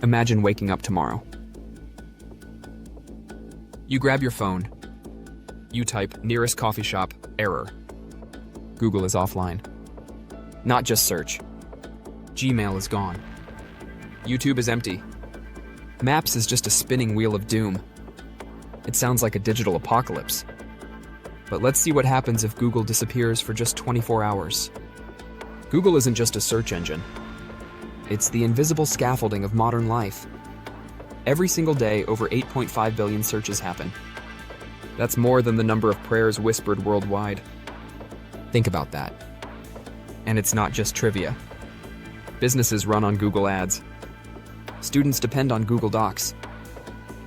Imagine waking up tomorrow. You grab your phone. You type nearest coffee shop, error. Google is offline. Not just search. Gmail is gone. YouTube is empty. Maps is just a spinning wheel of doom. It sounds like a digital apocalypse. But let's see what happens if Google disappears for just 24 hours. Google isn't just a search engine. It's the invisible scaffolding of modern life. Every single day, over 8.5 billion searches happen. That's more than the number of prayers whispered worldwide. Think about that. And it's not just trivia. Businesses run on Google Ads. Students depend on Google Docs.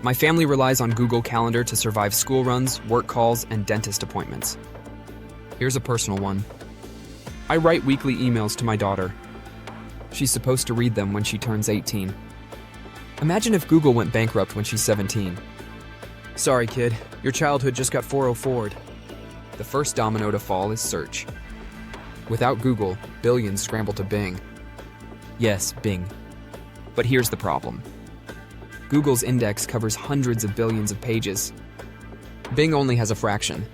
My family relies on Google Calendar to survive school runs, work calls, and dentist appointments. Here's a personal one. I write weekly emails to my daughter. She's supposed to read them when she turns 18. Imagine if Google went bankrupt when she's 17. Sorry, kid, your childhood just got 404'd. The first domino to fall is search. Without Google, billions scramble to Bing. Yes, Bing. But here's the problem. Google's index covers hundreds of billions of pages. Bing only has a fraction.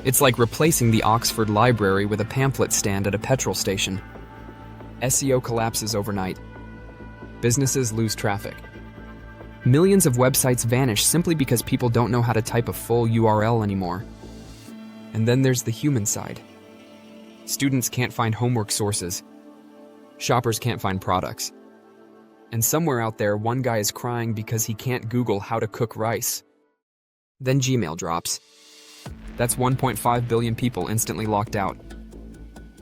It's like replacing the Oxford Library with a pamphlet stand at a petrol station. SEO collapses overnight. Businesses lose traffic. Millions of websites vanish simply because people don't know how to type a full URL anymore. And then there's the human side. Students can't find homework sources. Shoppers can't find products. And somewhere out there, one guy is crying because he can't Google how to cook rice. Then Gmail drops. That's 1.5 billion people instantly locked out.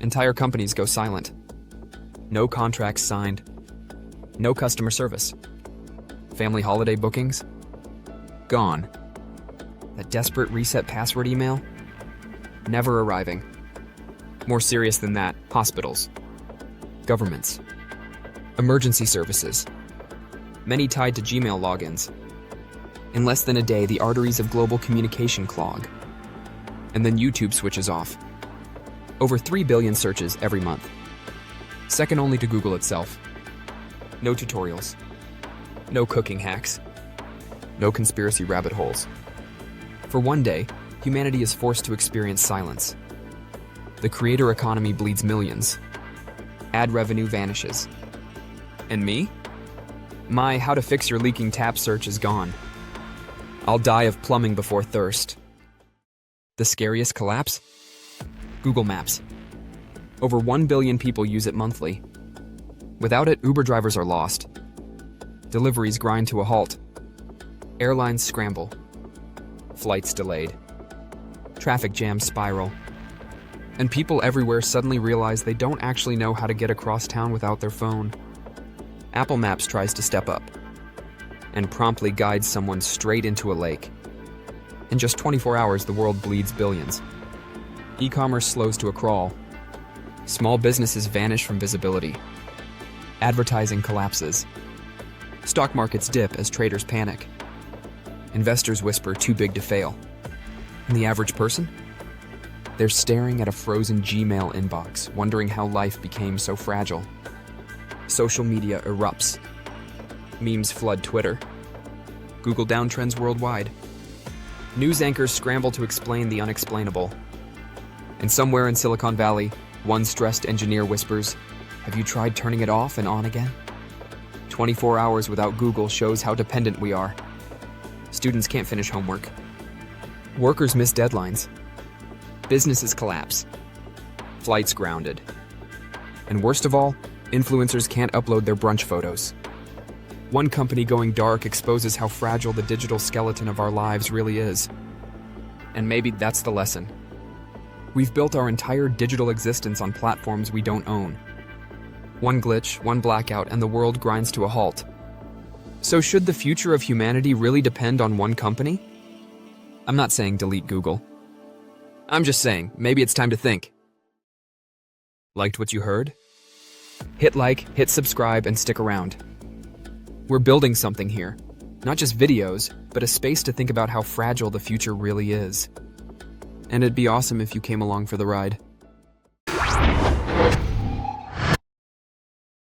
Entire companies go silent. No contracts signed. No customer service. Family holiday bookings? Gone. That desperate reset password email? Never arriving. More serious than that, hospitals. Governments. Emergency services. Many tied to Gmail logins. In less than a day, the arteries of global communication clog. And then YouTube switches off. Over 3 billion searches every month. Second only to Google itself. No tutorials. No cooking hacks. No conspiracy rabbit holes. For one day, humanity is forced to experience silence. The creator economy bleeds millions. Ad revenue vanishes. And me? My how to fix your leaking tap search is gone. I'll die of plumbing before thirst. The scariest collapse? Google Maps. Over 1 billion people use it monthly. Without it, Uber drivers are lost. Deliveries grind to a halt. Airlines scramble. Flights delayed. Traffic jams spiral. And people everywhere suddenly realize they don't actually know how to get across town without their phone. Apple Maps tries to step up and promptly guides someone straight into a lake. In just 24 hours, the world bleeds billions. E-commerce slows to a crawl. Small businesses vanish from visibility. Advertising collapses. Stock markets dip as traders panic. Investors whisper too big to fail. And the average person? They're staring at a frozen Gmail inbox, wondering how life became so fragile. Social media erupts. Memes flood Twitter. Google downtrends worldwide. News anchors scramble to explain the unexplainable. And somewhere in Silicon Valley, one stressed engineer whispers, "Have you tried turning it off and on again?" 24 hours without Google shows how dependent we are. Students can't finish homework. Workers miss deadlines. Businesses collapse. Flights grounded. And worst of all, influencers can't upload their brunch photos. One company going dark exposes how fragile the digital skeleton of our lives really is. And maybe that's the lesson. We've built our entire digital existence on platforms we don't own. One glitch, one blackout, and the world grinds to a halt. So should the future of humanity really depend on one company? I'm not saying delete Google. I'm just saying, maybe it's time to think. Liked what you heard? Hit like, hit subscribe, and stick around. We're building something here. Not just videos, but a space to think about how fragile the future really is. And it'd be awesome if you came along for the ride.